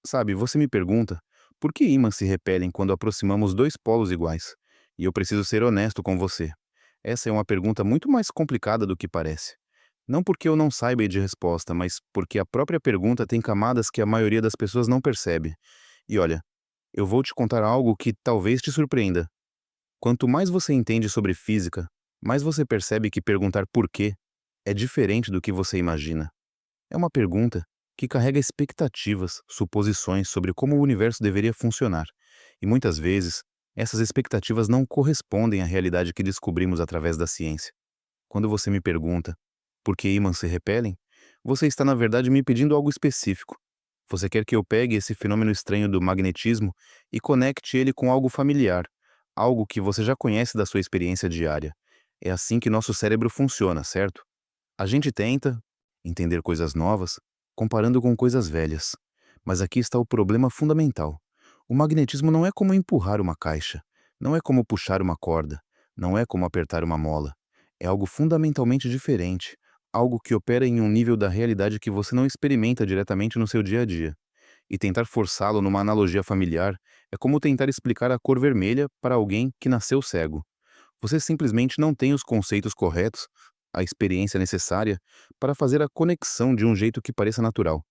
Sabe, você me pergunta por que ímãs se repelem quando aproximamos dois polos iguais? E eu preciso ser honesto com você. Essa é uma pergunta muito mais complicada do que parece. Não porque eu não saiba de resposta, mas porque a própria pergunta tem camadas que a maioria das pessoas não percebe. E olha, eu vou te contar algo que talvez te surpreenda. Quanto mais você entende sobre física, mais você percebe que perguntar por quê é diferente do que você imagina. É uma pergunta que carrega expectativas, suposições sobre como o universo deveria funcionar, e muitas vezes essas expectativas não correspondem à realidade que descobrimos através da ciência. Quando você me pergunta por que ímãs se repelem, você está na verdade me pedindo algo específico. Você quer que eu pegue esse fenômeno estranho do magnetismo e conecte ele com algo familiar, algo que você já conhece da sua experiência diária. É assim que nosso cérebro funciona, certo? A gente tenta entender coisas novas comparando com coisas velhas. Mas aqui está o problema fundamental. O magnetismo não é como empurrar uma caixa, não é como puxar uma corda, não é como apertar uma mola. É algo fundamentalmente diferente, algo que opera em um nível da realidade que você não experimenta diretamente no seu dia a dia. E tentar forçá-lo numa analogia familiar é como tentar explicar a cor vermelha para alguém que nasceu cego. Você simplesmente não tem os conceitos corretos, a experiência necessária para fazer a conexão de um jeito que pareça natural.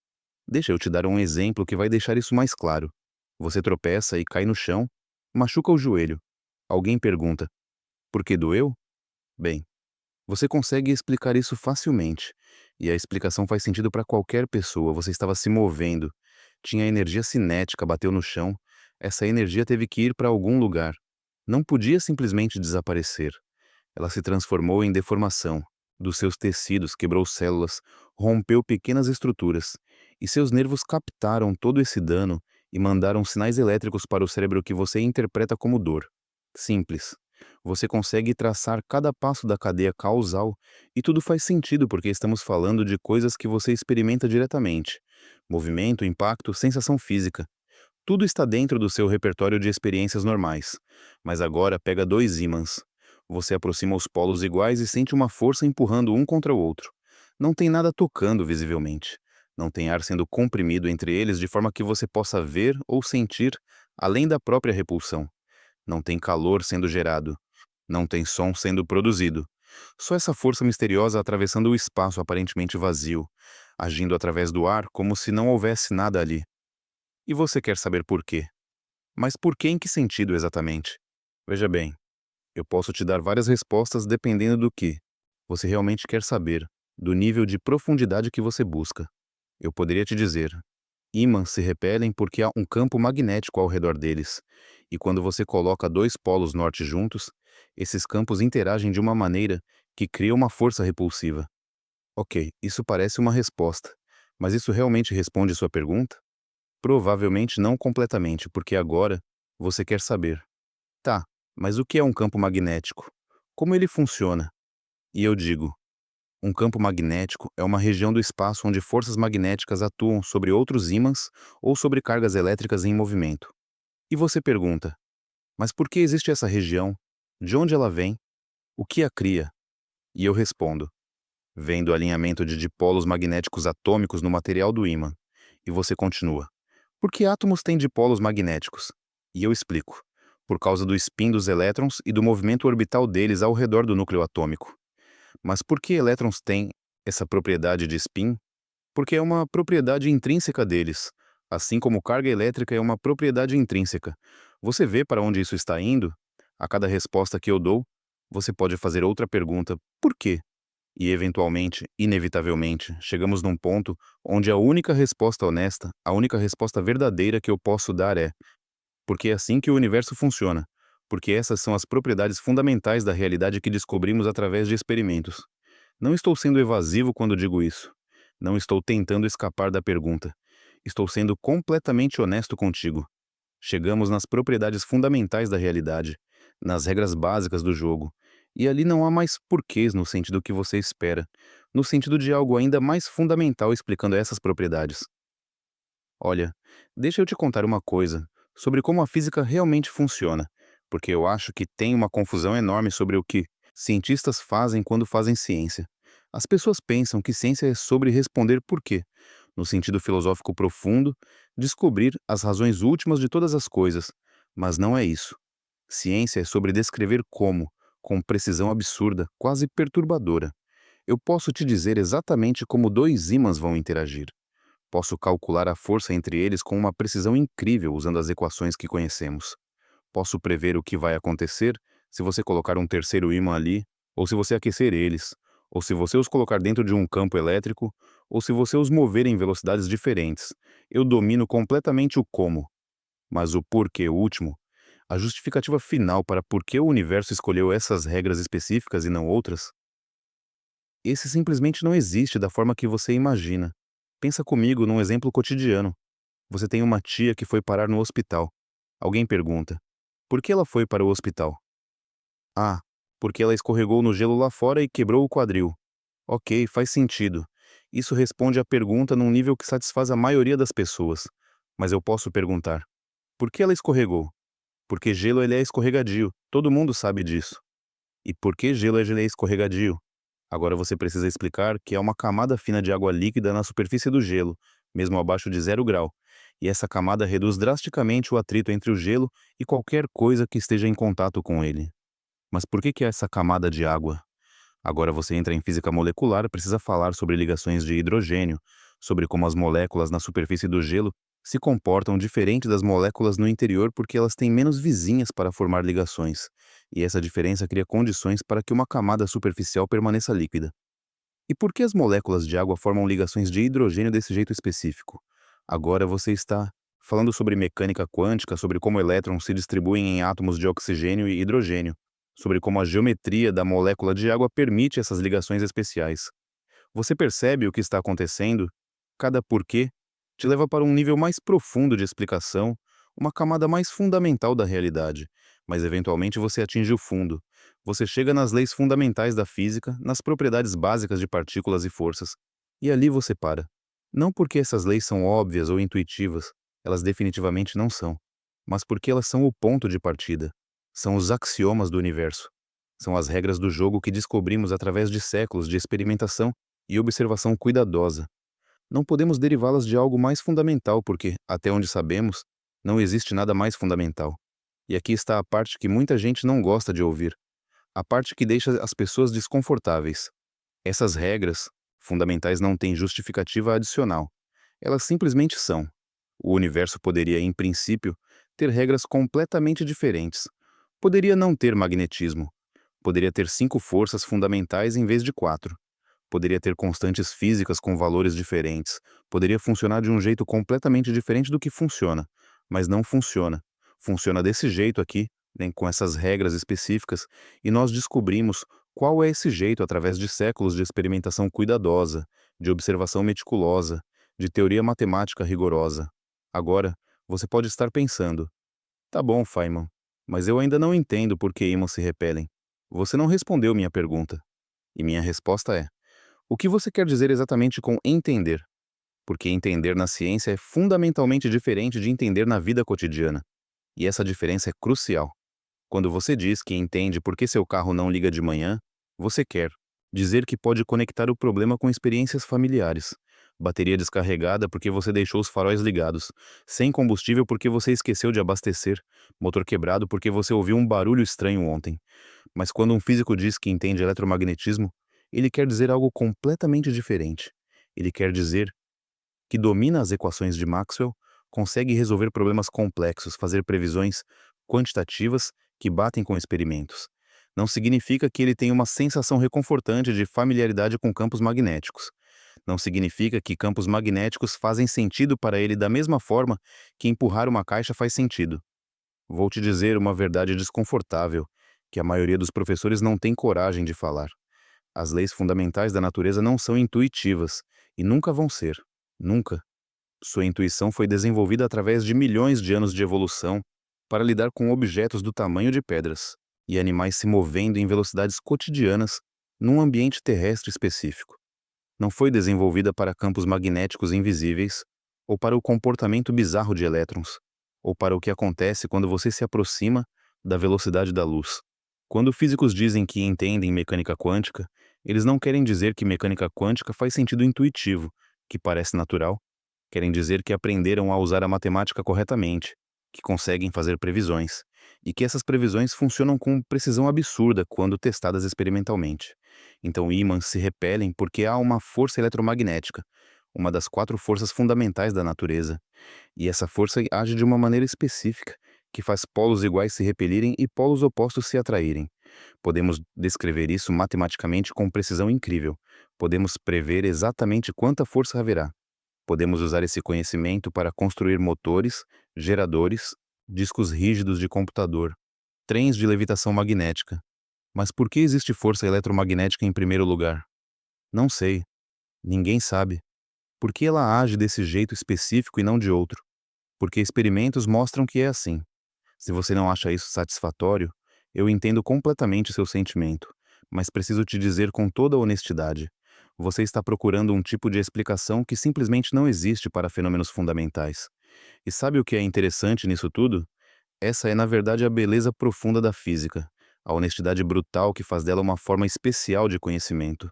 Deixa eu te dar um exemplo que vai deixar isso mais claro. Você tropeça e cai no chão, machuca o joelho. Alguém pergunta: por que doeu? Bem, você consegue explicar isso facilmente. E a explicação faz sentido para qualquer pessoa. Você estava se movendo, tinha energia cinética, bateu no chão. Essa energia teve que ir para algum lugar. Não podia simplesmente desaparecer. Ela se transformou em deformação. Dos seus tecidos quebrou células, rompeu pequenas estruturas, e seus nervos captaram todo esse dano e mandaram sinais elétricos para o cérebro que você interpreta como dor. Simples. Você consegue traçar cada passo da cadeia causal e tudo faz sentido porque estamos falando de coisas que você experimenta diretamente. Movimento, impacto, sensação física. Tudo está dentro do seu repertório de experiências normais. Mas agora pega dois ímãs. Você aproxima os polos iguais e sente uma força empurrando um contra o outro. Não tem nada tocando visivelmente. Não tem ar sendo comprimido entre eles de forma que você possa ver ou sentir além da própria repulsão. Não tem calor sendo gerado. Não tem som sendo produzido. Só essa força misteriosa atravessando o espaço aparentemente vazio, agindo através do ar como se não houvesse nada ali. E você quer saber por quê? Mas por que em que sentido exatamente? Veja bem, eu posso te dar várias respostas dependendo do que você realmente quer saber, do nível de profundidade que você busca. Eu poderia te dizer, ímãs se repelem porque há um campo magnético ao redor deles, e quando você coloca dois polos norte juntos, esses campos interagem de uma maneira que cria uma força repulsiva. Ok, isso parece uma resposta, mas isso realmente responde sua pergunta? Provavelmente não completamente, porque agora você quer saber. Tá, mas o que é um campo magnético? Como ele funciona? E eu digo, um campo magnético é uma região do espaço onde forças magnéticas atuam sobre outros ímãs ou sobre cargas elétricas em movimento. E você pergunta, mas por que existe essa região? De onde ela vem? O que a cria? E eu respondo, vem do alinhamento de dipolos magnéticos atômicos no material do ímã. E você continua, por que átomos têm dipolos magnéticos? E eu explico, por causa do spin dos elétrons e do movimento orbital deles ao redor do núcleo atômico. Mas por que elétrons têm essa propriedade de spin? Porque é uma propriedade intrínseca deles, assim como carga elétrica é uma propriedade intrínseca. Você vê para onde isso está indo? A cada resposta que eu dou, você pode fazer outra pergunta: por quê? E eventualmente, inevitavelmente, chegamos num ponto onde a única resposta honesta, a única resposta verdadeira que eu posso dar é: porque é assim que o universo funciona. Porque essas são as propriedades fundamentais da realidade que descobrimos através de experimentos. Não estou sendo evasivo quando digo isso. Não estou tentando escapar da pergunta. Estou sendo completamente honesto contigo. Chegamos nas propriedades fundamentais da realidade, nas regras básicas do jogo. E ali não há mais porquês no sentido que você espera, no sentido de algo ainda mais fundamental explicando essas propriedades. Olha, deixa eu te contar uma coisa sobre como a física realmente funciona, porque eu acho que tem uma confusão enorme sobre o que cientistas fazem quando fazem ciência. As pessoas pensam que ciência é sobre responder por quê, no sentido filosófico profundo, descobrir as razões últimas de todas as coisas. Mas não é isso. Ciência é sobre descrever como, com precisão absurda, quase perturbadora. Eu posso te dizer exatamente como dois ímãs vão interagir. Posso calcular a força entre eles com uma precisão incrível usando as equações que conhecemos. Posso prever o que vai acontecer se você colocar um terceiro ímã ali, ou se você aquecer eles, ou se você os colocar dentro de um campo elétrico, ou se você os mover em velocidades diferentes. Eu domino completamente o como, mas o porquê último, a justificativa final para por que o universo escolheu essas regras específicas e não outras, esse simplesmente não existe da forma que você imagina. Pensa comigo num exemplo cotidiano. Você tem uma tia que foi parar no hospital. Alguém pergunta: por que ela foi para o hospital? Ah, porque ela escorregou no gelo lá fora e quebrou o quadril. Ok, faz sentido. Isso responde à pergunta num nível que satisfaz a maioria das pessoas. Mas eu posso perguntar: por que ela escorregou? Porque gelo ele é escorregadio, todo mundo sabe disso. E por que gelo ele é escorregadio? Agora você precisa explicar que há uma camada fina de água líquida na superfície do gelo, mesmo abaixo de 0 grau, e essa camada reduz drasticamente o atrito entre o gelo e qualquer coisa que esteja em contato com ele. Mas por que há essa camada de água? Agora você entra em física molecular, precisa falar sobre ligações de hidrogênio, sobre como as moléculas na superfície do gelo se comportam diferente das moléculas no interior porque elas têm menos vizinhas para formar ligações, e essa diferença cria condições para que uma camada superficial permaneça líquida. E por que as moléculas de água formam ligações de hidrogênio desse jeito específico? Agora você está falando sobre mecânica quântica, sobre como elétrons se distribuem em átomos de oxigênio e hidrogênio, sobre como a geometria da molécula de água permite essas ligações especiais. Você percebe o que está acontecendo? Cada porquê te leva para um nível mais profundo de explicação, uma camada mais fundamental da realidade, mas eventualmente você atinge o fundo. Você chega nas leis fundamentais da física, nas propriedades básicas de partículas e forças, e ali você para. Não porque essas leis são óbvias ou intuitivas, elas definitivamente não são, mas porque elas são o ponto de partida. São os axiomas do universo. São as regras do jogo que descobrimos através de séculos de experimentação e observação cuidadosa. Não podemos derivá-las de algo mais fundamental porque, até onde sabemos, não existe nada mais fundamental. E aqui está a parte que muita gente não gosta de ouvir. A parte que deixa as pessoas desconfortáveis. Essas regras fundamentais não têm justificativa adicional. Elas simplesmente são. O universo poderia, em princípio, ter regras completamente diferentes. Poderia não ter magnetismo. Poderia ter 5 forças fundamentais em vez de 4. Poderia ter constantes físicas com valores diferentes. Poderia funcionar de um jeito completamente diferente do que funciona. Mas não funciona. Funciona desse jeito aqui, né, com essas regras específicas, e nós descobrimos qual é esse jeito através de séculos de experimentação cuidadosa, de observação meticulosa, de teoria matemática rigorosa. Agora, você pode estar pensando: tá bom, Feynman, mas eu ainda não entendo por que ímãs se repelem. Você não respondeu minha pergunta. E minha resposta é: o que você quer dizer exatamente com entender? Porque entender na ciência é fundamentalmente diferente de entender na vida cotidiana. E essa diferença é crucial. Quando você diz que entende por que seu carro não liga de manhã, você quer dizer que pode conectar o problema com experiências familiares. Bateria descarregada porque você deixou os faróis ligados, sem combustível porque você esqueceu de abastecer, motor quebrado porque você ouviu um barulho estranho ontem. Mas quando um físico diz que entende eletromagnetismo, ele quer dizer algo completamente diferente. Ele quer dizer que domina as equações de Maxwell, consegue resolver problemas complexos, fazer previsões quantitativas que batem com experimentos. Não significa que ele tenha uma sensação reconfortante de familiaridade com campos magnéticos. Não significa que campos magnéticos fazem sentido para ele da mesma forma que empurrar uma caixa faz sentido. Vou te dizer uma verdade desconfortável, que a maioria dos professores não tem coragem de falar. As leis fundamentais da natureza não são intuitivas, e nunca vão ser. Nunca. Sua intuição foi desenvolvida através de milhões de anos de evolução para lidar com objetos do tamanho de pedras e animais se movendo em velocidades cotidianas num ambiente terrestre específico. Não foi desenvolvida para campos magnéticos invisíveis, ou para o comportamento bizarro de elétrons, ou para o que acontece quando você se aproxima da velocidade da luz. Quando físicos dizem que entendem mecânica quântica, eles não querem dizer que mecânica quântica faz sentido intuitivo, que parece natural, querem dizer que aprenderam a usar a matemática corretamente, que conseguem fazer previsões, e que essas previsões funcionam com precisão absurda quando testadas experimentalmente. Então ímãs se repelem porque há uma força eletromagnética, uma das quatro forças fundamentais da natureza, e essa força age de uma maneira específica, que faz polos iguais se repelirem e polos opostos se atraírem. Podemos descrever isso matematicamente com precisão incrível. Podemos prever exatamente quanta força haverá. Podemos usar esse conhecimento para construir motores, geradores, discos rígidos de computador, trens de levitação magnética. Mas por que existe força eletromagnética em primeiro lugar? Não sei. Ninguém sabe. Por que ela age desse jeito específico e não de outro? Porque experimentos mostram que é assim. Se você não acha isso satisfatório, eu entendo completamente seu sentimento, mas preciso te dizer com toda a honestidade: você está procurando um tipo de explicação que simplesmente não existe para fenômenos fundamentais. E sabe o que é interessante nisso tudo? Essa é, na verdade, a beleza profunda da física, a honestidade brutal que faz dela uma forma especial de conhecimento.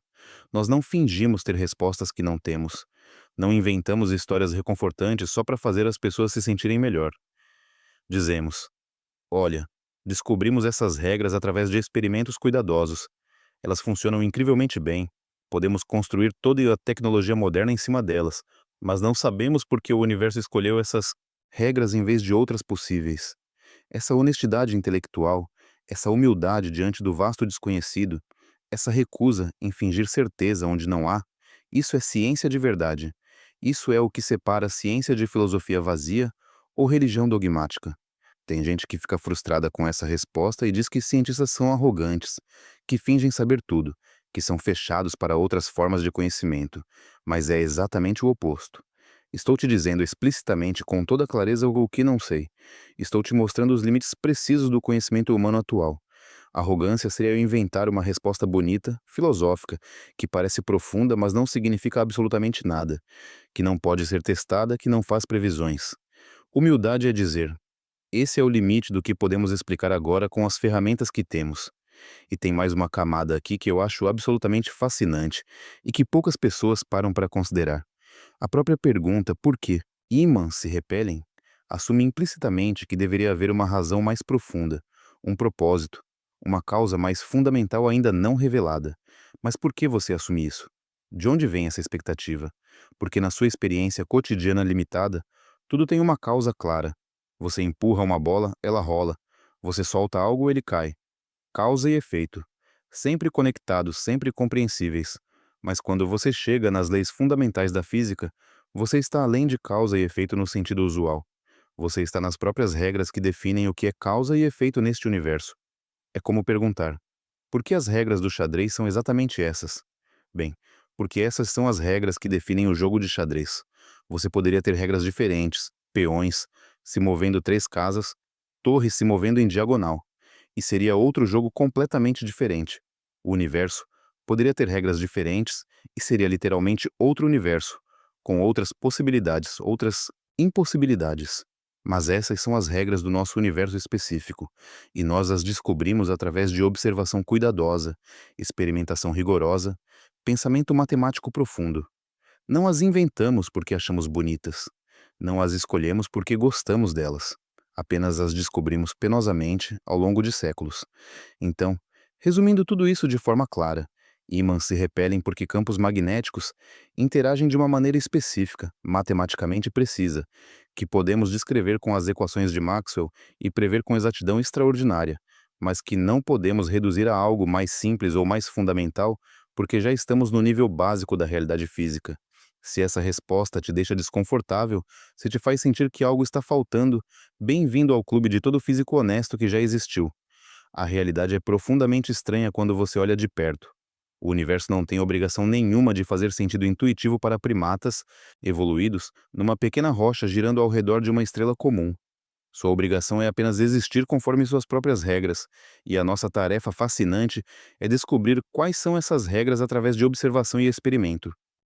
Nós não fingimos ter respostas que não temos. Não inventamos histórias reconfortantes só para fazer as pessoas se sentirem melhor. Dizemos: olha, descobrimos essas regras através de experimentos cuidadosos. Elas funcionam incrivelmente bem. Podemos construir toda a tecnologia moderna em cima delas, mas não sabemos por que o universo escolheu essas regras em vez de outras possíveis. Essa honestidade intelectual, essa humildade diante do vasto desconhecido, essa recusa em fingir certeza onde não há, isso é ciência de verdade. Isso é o que separa ciência de filosofia vazia ou religião dogmática. Tem gente que fica frustrada com essa resposta e diz que cientistas são arrogantes, que fingem saber tudo, que são fechados para outras formas de conhecimento, mas é exatamente o oposto. Estou te dizendo explicitamente com toda clareza o que não sei. Estou te mostrando os limites precisos do conhecimento humano atual. Arrogância seria eu inventar uma resposta bonita, filosófica, que parece profunda, mas não significa absolutamente nada, que não pode ser testada, que não faz previsões. Humildade é dizer: esse é o limite do que podemos explicar agora com as ferramentas que temos. E tem mais uma camada aqui que eu acho absolutamente fascinante e que poucas pessoas param para considerar. A própria pergunta por que ímãs se repelem assume implicitamente que deveria haver uma razão mais profunda, um propósito, uma causa mais fundamental ainda não revelada. Mas por que você assume isso? De onde vem essa expectativa? Porque na sua experiência cotidiana limitada, tudo tem uma causa clara. Você empurra uma bola, ela rola. Você solta algo, ele cai. Causa e efeito. Sempre conectados, sempre compreensíveis. Mas quando você chega nas leis fundamentais da física, você está além de causa e efeito no sentido usual. Você está nas próprias regras que definem o que é causa e efeito neste universo. É como perguntar: por que as regras do xadrez são exatamente essas? Bem, porque essas são as regras que definem o jogo de xadrez. Você poderia ter regras diferentes, peões se movendo três casas, torres se movendo em diagonal, e seria outro jogo completamente diferente. O universo poderia ter regras diferentes e seria literalmente outro universo, com outras possibilidades, outras impossibilidades. Mas essas são as regras do nosso universo específico, e nós as descobrimos através de observação cuidadosa, experimentação rigorosa, pensamento matemático profundo. Não as inventamos porque achamos bonitas. Não as escolhemos porque gostamos delas. Apenas as descobrimos penosamente ao longo de séculos. Então, resumindo tudo isso de forma clara, ímãs se repelem porque campos magnéticos interagem de uma maneira específica, matematicamente precisa, que podemos descrever com as equações de Maxwell e prever com exatidão extraordinária, mas que não podemos reduzir a algo mais simples ou mais fundamental porque já estamos no nível básico da realidade física. Se essa resposta te deixa desconfortável, se te faz sentir que algo está faltando, bem-vindo ao clube de todo físico honesto que já existiu. A realidade é profundamente estranha quando você olha de perto. O universo não tem obrigação nenhuma de fazer sentido intuitivo para primatas evoluídos numa pequena rocha girando ao redor de uma estrela comum. Sua obrigação é apenas existir conforme suas próprias regras, e a nossa tarefa fascinante é descobrir quais são essas regras através de observação e experimento.